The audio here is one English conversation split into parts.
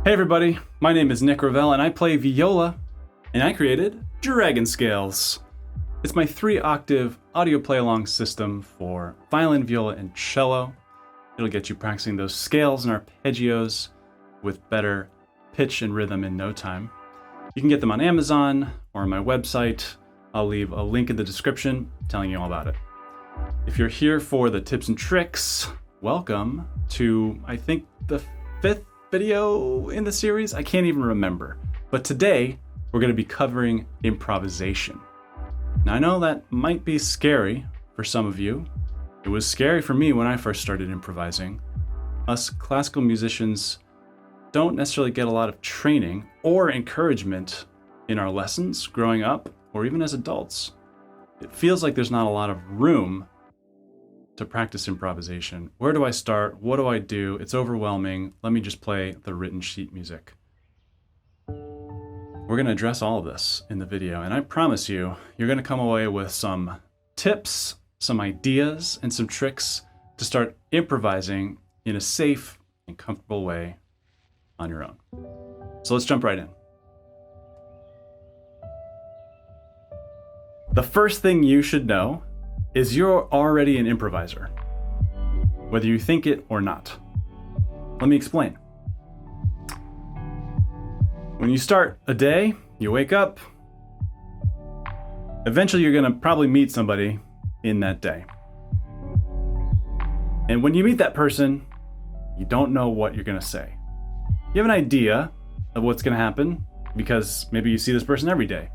Hey everybody, my name is Nick Ravel and I play viola, and I created DragonScales. It's my 3-octave audio play-along system for violin, viola, and cello. It'll get you practicing those scales and arpeggios with better pitch and rhythm in no time. You can get them on Amazon or on my website. I'll leave a link in the description telling you all about it. If you're here for the tips and tricks, welcome to, I think, the 5th video in the series. I can't even remember. But today, we're going to be covering improvisation. Now, I know that might be scary for some of you. It was scary for me when I first started improvising. Us classical musicians don't necessarily get a lot of training or encouragement in our lessons growing up or even as adults. It feels like there's not a lot of room to practice improvisation. Where do I start? What do I do? It's overwhelming. Let me just play the written sheet music. We're going to address all of this in the video, and I promise you, you're going to come away with some tips, some ideas, and some tricks to start improvising in a safe and comfortable way on your own. So let's jump right in. The first thing you should know is you're already an improviser, whether you think it or not. Let me explain. When you start a day, you wake up, eventually you're gonna probably meet somebody in that day. And when you meet that person, you don't know what you're gonna say. You have an idea of what's gonna happen because maybe you see this person every day,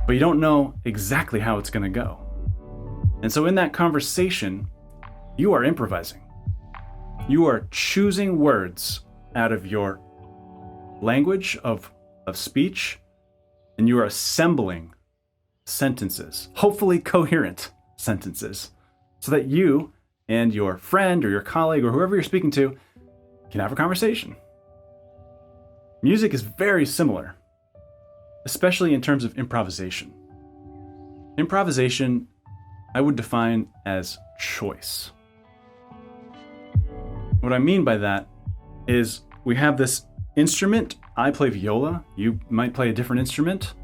but you don't know exactly how it's gonna go. And so in that conversation, you are improvising. You are choosing words out of your language of speech, and you are assembling sentences, hopefully coherent sentences, so that you and your friend or your colleague or whoever you're speaking to can have a conversation. Music is very similar, especially in terms of improvisation. Improvisation, I would define as choice. What I mean by that is we have this instrument. I play viola. You might play a different instrument.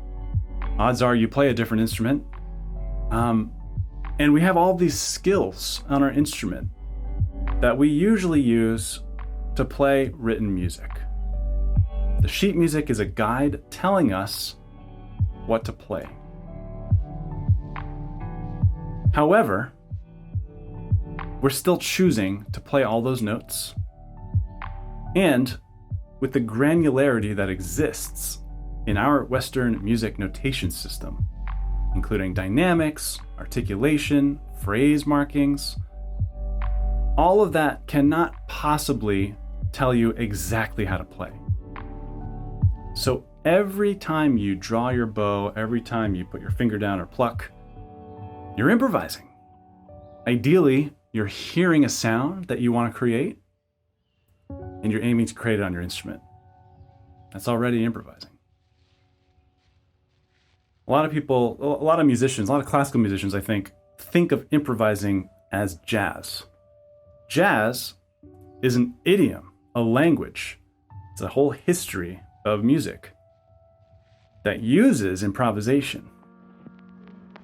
Odds are you play a different instrument. And we have all these skills on our instrument that we usually use to play written music. The sheet music is a guide telling us what to play. However, we're still choosing to play all those notes, and with the granularity that exists in our Western music notation system, including dynamics, articulation, phrase markings, all of that cannot possibly tell you exactly how to play. So every time you draw your bow, every time you put your finger down or pluck, you're improvising. Ideally, you're hearing a sound that you want to create, and you're aiming to create it on your instrument. That's already improvising. A lot of people, a lot of musicians, a lot of classical musicians, I think of improvising as jazz. Jazz is an idiom, a language. It's a whole history of music that uses improvisation.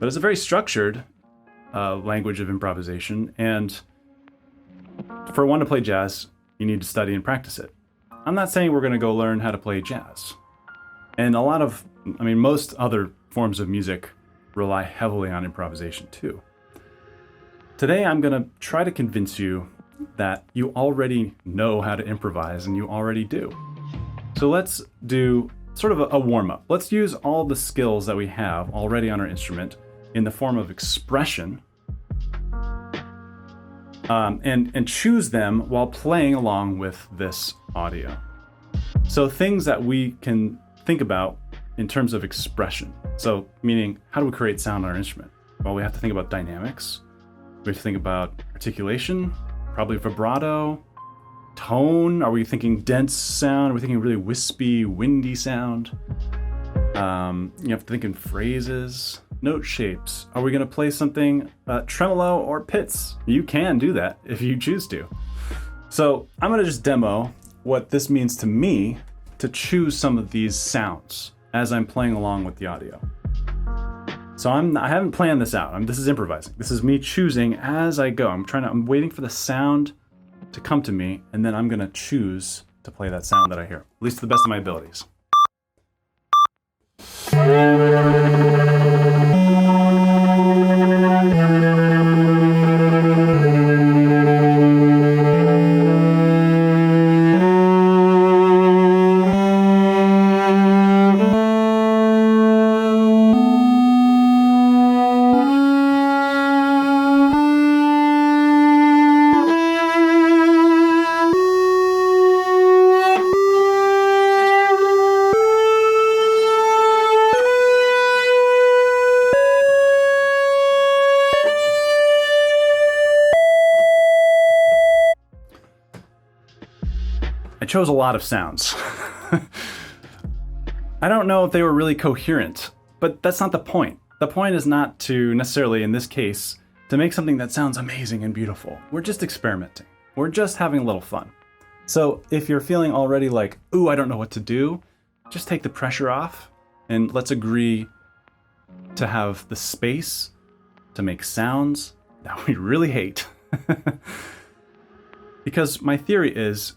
But it's a very structured language of improvisation, and for one to play jazz, you need to study and practice it. I'm not saying we're going to go learn how to play jazz. And most other forms of music rely heavily on improvisation too. Today, I'm going to try to convince you that you already know how to improvise, and you already do. So let's do sort of a warm-up. Let's use all the skills that we have already on our instrument in the form of expression, and choose them while playing along with this audio. So things that we can think about in terms of expression. So meaning, how do we create sound on our instrument? Well, we have to think about dynamics. We have to think about articulation, probably vibrato, tone. Are we thinking dense sound? Are we thinking really wispy, windy sound? You have to think in phrases. Note shapes. Are we going to play something tremolo or pits? You can do that if you choose to. So I'm going to just demo what this means to me to choose some of these sounds as I'm playing along with the audio. So I haven't planned this out. This is improvising. This is me choosing as I go. I'm waiting for the sound to come to me, and then I'm gonna choose to play that sound that I hear, at least to the best of my abilities. I chose a lot of sounds. I don't know if they were really coherent, but that's not the point. The point is not to necessarily, in this case, to make something that sounds amazing and beautiful. We're just experimenting. We're just having a little fun. So if you're feeling already like, ooh, I don't know what to do, just take the pressure off and let's agree to have the space to make sounds that we really hate. Because my theory is,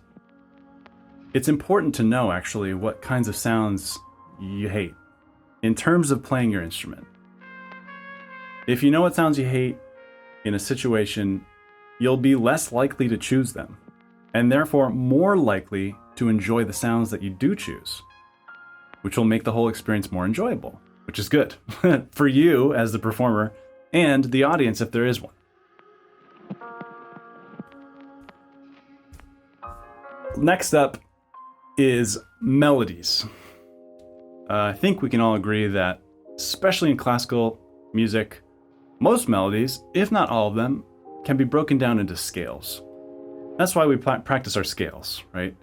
it's important to know actually what kinds of sounds you hate in terms of playing your instrument. If you know what sounds you hate in a situation, you'll be less likely to choose them, and therefore more likely to enjoy the sounds that you do choose, which will make the whole experience more enjoyable, which is good for you as the performer and the audience if there is one. Next up is melodies. I think we can all agree that, especially in classical music, most melodies, if not all of them, can be broken down into scales. That's why we practice our scales, right?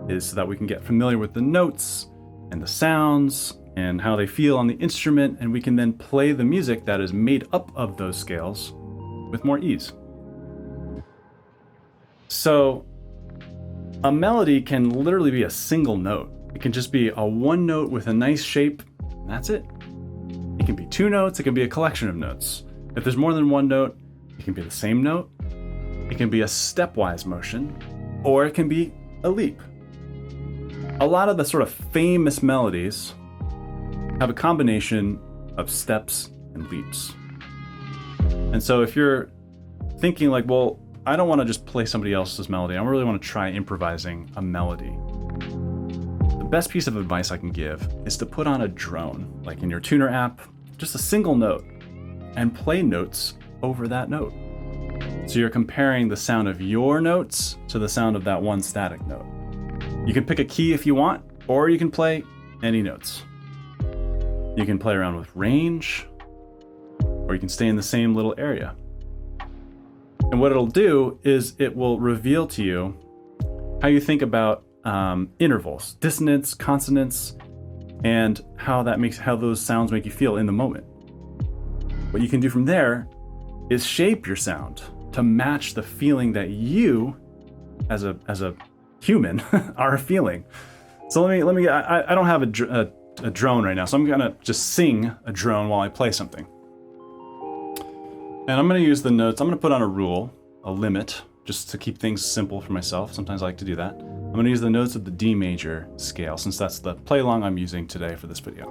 Is so that we can get familiar with the notes and the sounds and how they feel on the instrument, and we can then play the music that is made up of those scales with more ease. So a melody can literally be a single note. It can just be a one note with a nice shape, and that's it. It can be two notes, it can be a collection of notes. If there's more than one note, it can be the same note, it can be a stepwise motion, or it can be a leap. A lot of the sort of famous melodies have a combination of steps and leaps. And so if you're thinking like, well, I don't want to just play somebody else's melody, I really want to try improvising a melody, the best piece of advice I can give is to put on a drone, like in your tuner app, just a single note, and play notes over that note. So you're comparing the sound of your notes to the sound of that one static note. You can pick a key if you want, or you can play any notes. You can play around with range, or you can stay in the same little area. And what it'll do is it will reveal to you how you think about intervals, dissonance, consonance, and how those sounds make you feel in the moment. What you can do from there is shape your sound to match the feeling that you, as a human, are feeling. So let me. I don't have a drone right now, so I'm gonna just sing a drone while I play something. And I'm gonna use the notes. I'm gonna put on a rule, a limit, just to keep things simple for myself. Sometimes I like to do that. I'm gonna use the notes of the D major scale, since that's the play along I'm using today for this video.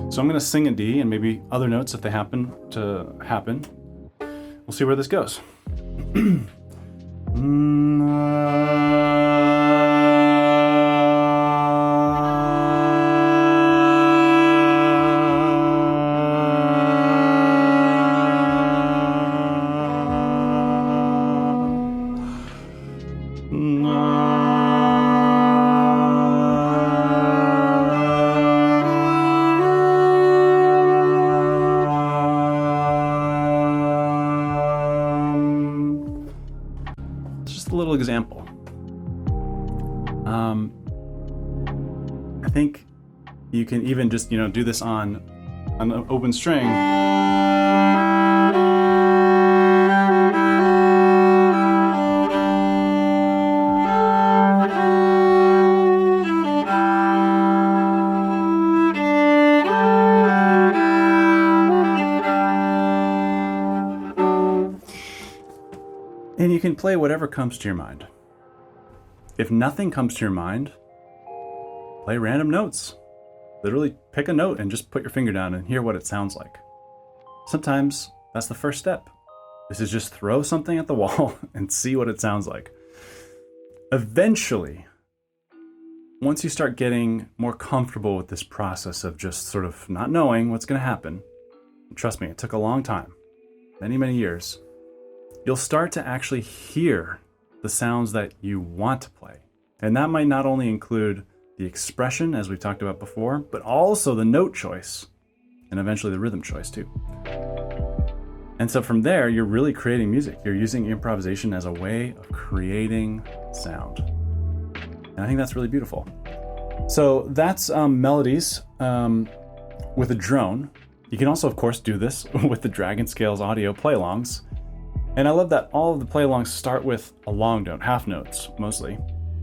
So I'm gonna sing a D and maybe other notes if they happen to happen. We'll see where this goes. Little example. I think you can even just, do this on an open string. can play whatever comes to your mind. If nothing comes to your mind, play random notes. Literally pick a note and just put your finger down and hear what it sounds like. Sometimes that's the first step. This is just throw something at the wall and see what it sounds like. Eventually, once you start getting more comfortable with this process of just sort of not knowing what's going to happen, and trust me, it took a long time, many, many years, you'll start to actually hear the sounds that you want to play. And that might not only include the expression, as we've talked about before, but also the note choice, and eventually the rhythm choice too. And so from there, you're really creating music. You're using improvisation as a way of creating sound. And I think that's really beautiful. So that's Melodies with a drone. You can also, of course, do this with the DragonScales audio play-alongs. And I love that all of the play-alongs start with a long note, half notes mostly.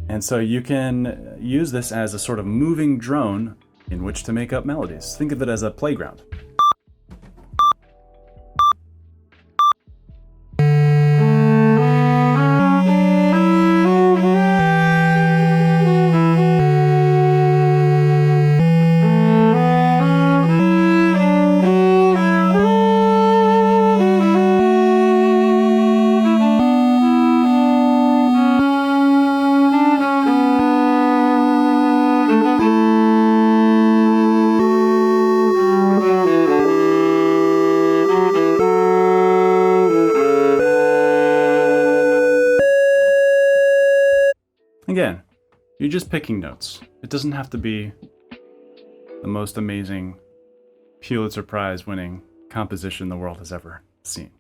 And so you can use this as a sort of moving drone in which to make up melodies. Think of it as a playground. Again, you're just picking notes. It doesn't have to be the most amazing Pulitzer Prize winning composition the world has ever seen.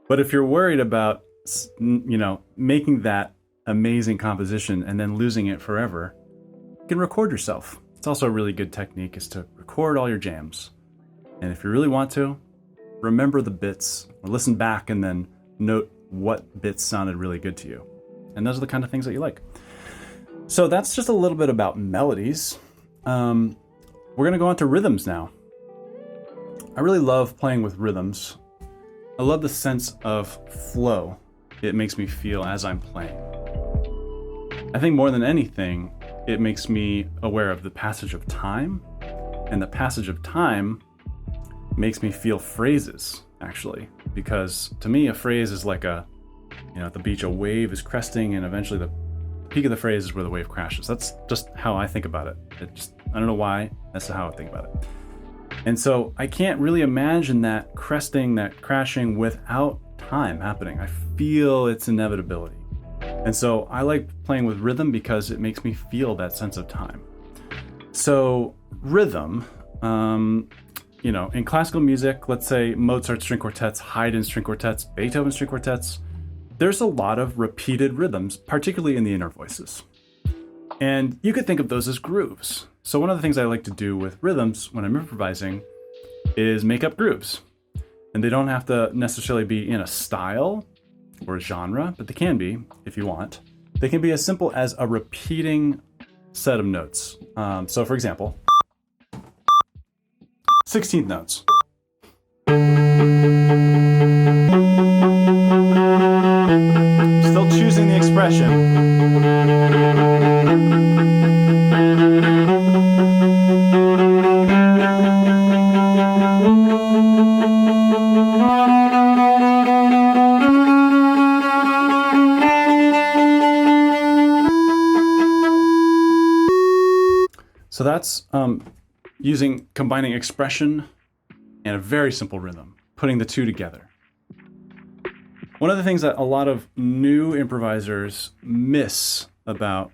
But if you're worried about, making that amazing composition and then losing it forever, you can record yourself. It's also a really good technique is to record all your jams. And if you really want to, remember the bits, or listen back and then note what bits sounded really good to you. And those are the kind of things that you like. So that's just a little bit about melodies. We're going to go on to rhythms now. I really love playing with rhythms. I love the sense of flow it makes me feel as I'm playing. I think more than anything, it makes me aware of the passage of time. And the passage of time makes me feel phrases, actually. Because to me, a phrase is like at the beach, a wave is cresting, and eventually the peak of the phrase is where the wave crashes. That's just how I think about it. I don't know why, that's how I think about it. And so I can't really imagine that cresting, that crashing without time happening. I feel its inevitability. And so I like playing with rhythm because it makes me feel that sense of time. So rhythm, in classical music, let's say Mozart string quartets, Haydn string quartets, Beethoven string quartets, there's a lot of repeated rhythms, particularly in the inner voices. And you could think of those as grooves. So one of the things I like to do with rhythms when I'm improvising is make up grooves. And they don't have to necessarily be in a style or a genre, but they can be if you want. They can be as simple as a repeating set of notes. So for example, 16th notes. Still choosing the expression. So that's combining expression and a very simple rhythm, putting the two together. One of the things that a lot of new improvisers miss about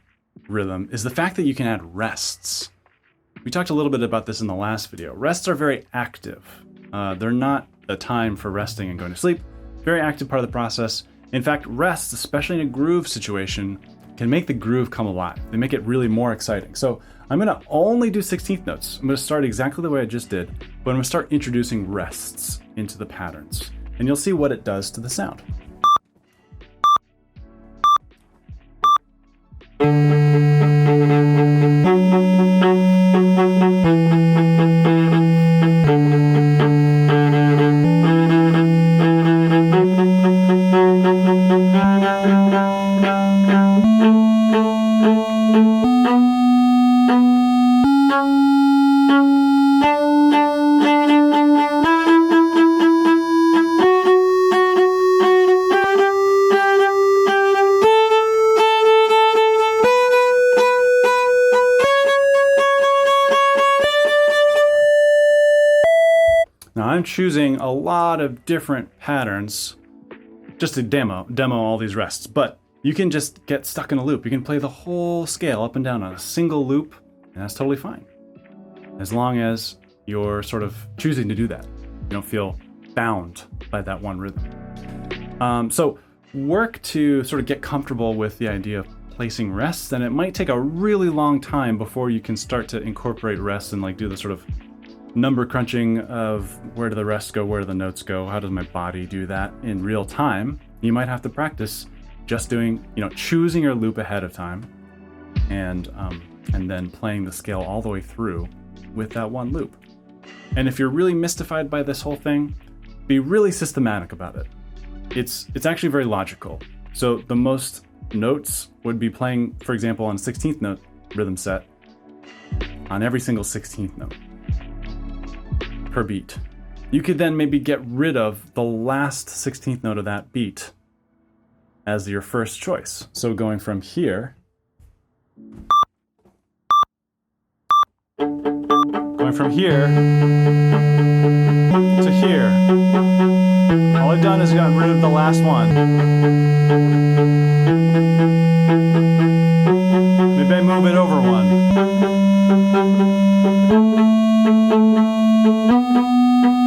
rhythm is the fact that you can add rests. We talked a little bit about this in the last video. Rests are very active. They're not a time for resting and going to sleep. Very active part of the process. In fact, rests, especially in a groove situation, can make the groove come alive. They make it really more exciting. So I'm gonna only do 16th notes. I'm gonna start exactly the way I just did, but I'm gonna start introducing rests into the patterns. And you'll see what it does to the sound. I'm choosing a lot of different patterns just to demo all these rests, but you can just get stuck in a loop. You can play the whole scale up and down on a single loop, and that's totally fine. As long as you're sort of choosing to do that. You don't feel bound by that one rhythm. So work to sort of get comfortable with the idea of placing rests, and it might take a really long time before you can start to incorporate rests and like do the sort of number crunching of where do the rests go, where do the notes go, how does my body do that in real time. You might have to practice just doing, choosing your loop ahead of time and then playing the scale all the way through with that one loop. And if you're really mystified by this whole thing, be really systematic about it. It's actually very logical. So the most notes would be playing, for example, on a 16th note rhythm set on every single 16th note per beat. You could then maybe get rid of the last 16th note of that beat as your first choice. So going from here, to here. All I've done is gotten rid of the last one. Maybe I move it over one.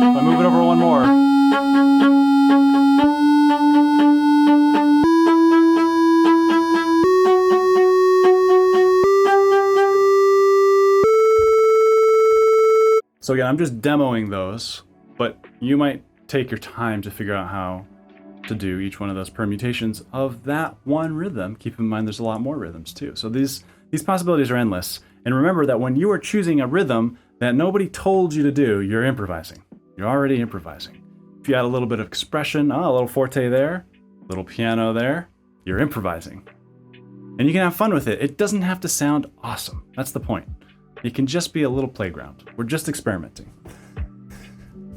If I move it over one more. So again, I'm just demoing those, but you might take your time to figure out how to do each one of those permutations of that one rhythm. Keep in mind there's a lot more rhythms too. So these possibilities are endless. And remember that when you are choosing a rhythm that nobody told you to do, you're improvising. You're already improvising. If you add a little bit of expression, a little forte there, a little piano there, you're improvising. And you can have fun with it. It doesn't have to sound awesome. That's the point. It can just be a little playground. We're just experimenting.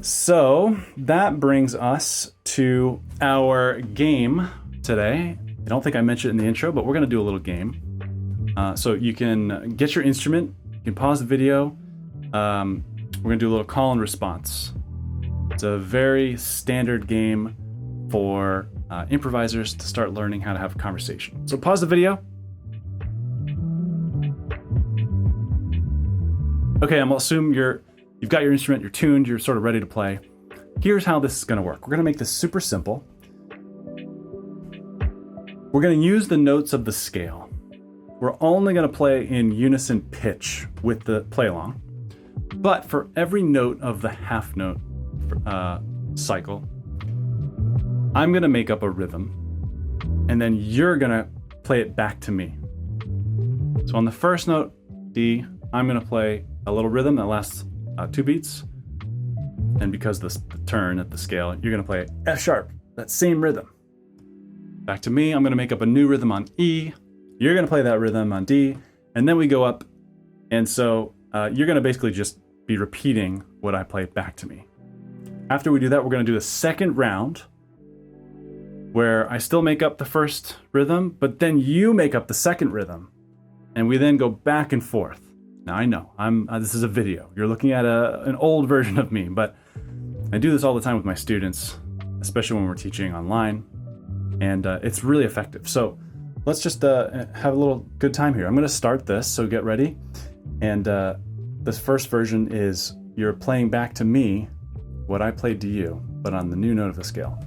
So that brings us to our game today. I don't think I mentioned it in the intro, but we're going to do a little game. So you can get your instrument, you can pause the video. We're going to do a little call and response. It's a very standard game for improvisers to start learning how to have a conversation. So pause the video. Okay, I'm gonna assume you've got your instrument, you're tuned, you're sort of ready to play. Here's how this is gonna work. We're gonna make this super simple. We're gonna use the notes of the scale. We're only gonna play in unison pitch with the play along. But for every note of the half note cycle, I'm gonna make up a rhythm, and then you're gonna play it back to me. So on the first note, D, I'm gonna play a little rhythm that lasts 2 beats. And because the turn at the scale, you're gonna play F sharp, that same rhythm. Back to me, I'm gonna make up a new rhythm on E. You're gonna play that rhythm on D, and then we go up. And so you're gonna basically just be repeating what I play back to me. After we do that, we're gonna do a second round where I still make up the first rhythm, but then you make up the second rhythm. And we then go back and forth. Now I know, this is a video. You're looking at an old version of me, but I do this all the time with my students, especially when we're teaching online, and it's really effective. So let's just have a little good time here. I'm gonna start this, so get ready. And this first version is you're playing back to me what I played to you, but on the new note of the scale.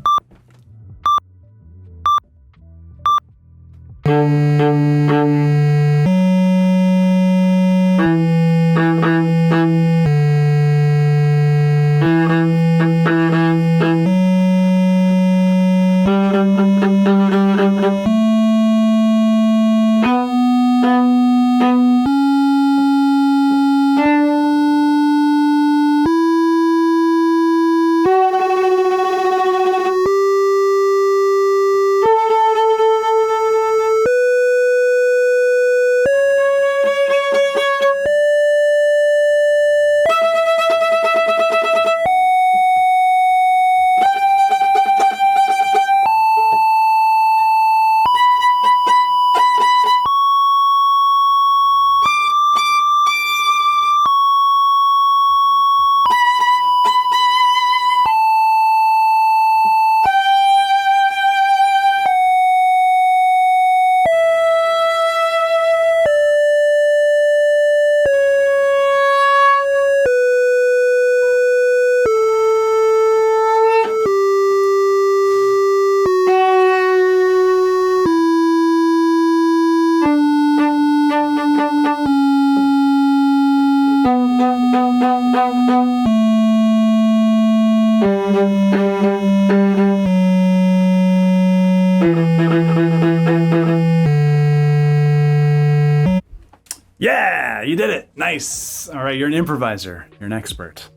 Yeah, you did it. Nice. All right, you're an improviser. You're an expert.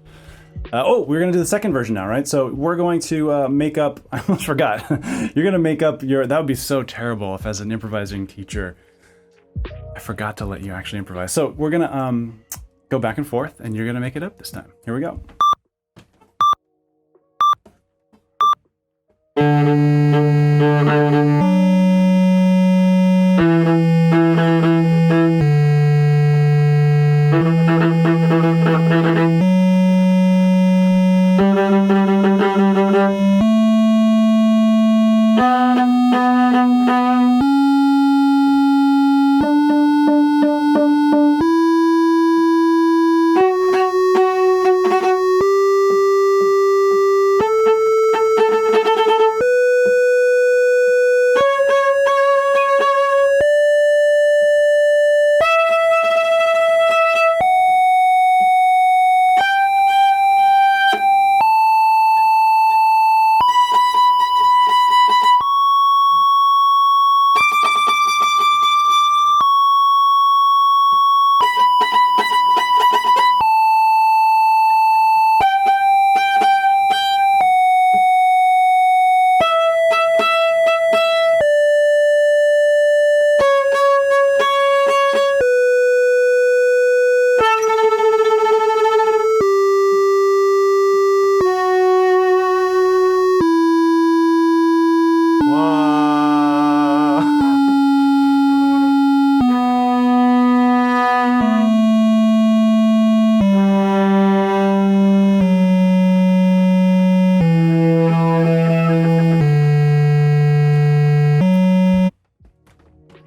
Oh, we're going to do the second version now, right? So we're going to make up, I almost forgot. You're going to make up that would be so terrible if as an improvising teacher, I forgot to let you actually improvise. So we're going to go back and forth and you're going to make it up this time. Here we go.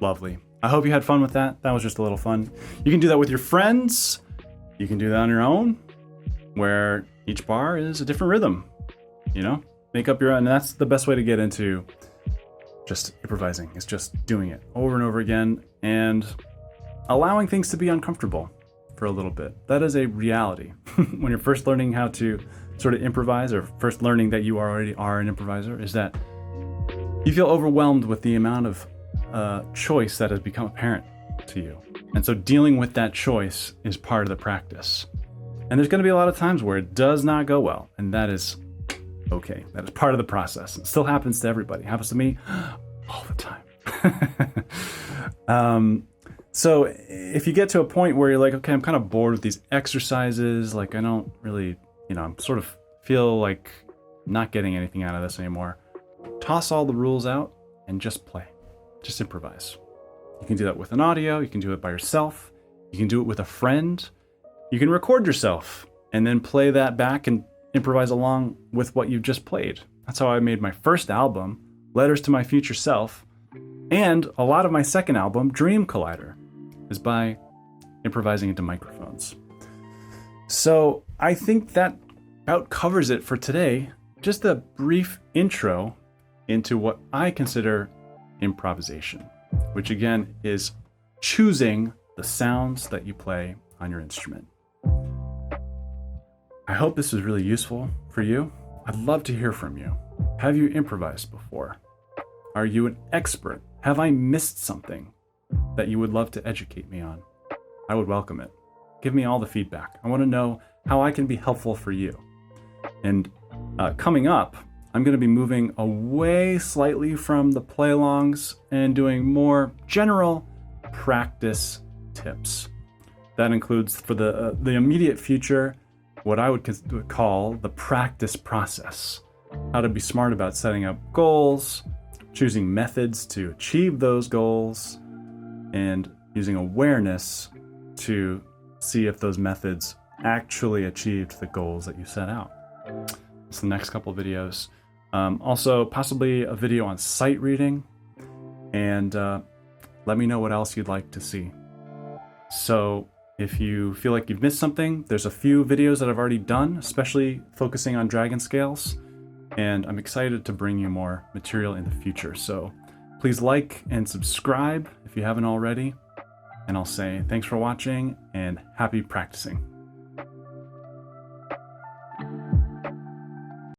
Lovely. I hope you had fun with that. That was just a little fun. You can do that with your friends. You can do that on your own, where each bar is a different rhythm. You know, make up your own. And that's the best way to get into just improvising. It's just doing it over and over again and allowing things to be uncomfortable for a little bit. That is a reality. When you're first learning how to sort of improvise, or first learning that you already are an improviser, is that you feel overwhelmed with the amount of choice that has become apparent to you. And so dealing with that choice is part of the practice. And there's going to be a lot of times where it does not go well, and that is okay. That is part of the process. It still happens to everybody. It happens to me all the time. So if you get to a point where you're like, okay, I'm kind of bored with these exercises, like I don't really, I'm sort of feel like not getting anything out of this anymore, toss all the rules out and just play. Just improvise. You can do that with an audio. You can do it by yourself. You can do it with a friend. You can record yourself and then play that back and improvise along with what you've just played. That's how I made my first album, Letters to My Future Self, and a lot of my second album, Dream Collider, is by improvising into microphones. So I think that about covers it for today. Just a brief intro into what I consider improvisation, which again is choosing the sounds that you play on your instrument. I hope this was really useful for you. I'd love to hear from you. Have you improvised before? Are you an expert? Have I missed something that you would love to educate me on? I would welcome it. Give me all the feedback. I want to know how I can be helpful for you. And coming up, I'm going to be moving away slightly from the play-alongs and doing more general practice tips. That includes, for the immediate future, what I would call the practice process. How to be smart about setting up goals, choosing methods to achieve those goals, and using awareness to see if those methods actually achieved the goals that you set out. It's the next couple of videos. Also, possibly a video on sight reading, and let me know what else you'd like to see. So if you feel like you've missed something, there's a few videos that I've already done, especially focusing on DragonScales, and I'm excited to bring you more material in the future. So please like and subscribe if you haven't already, and I'll say thanks for watching and happy practicing.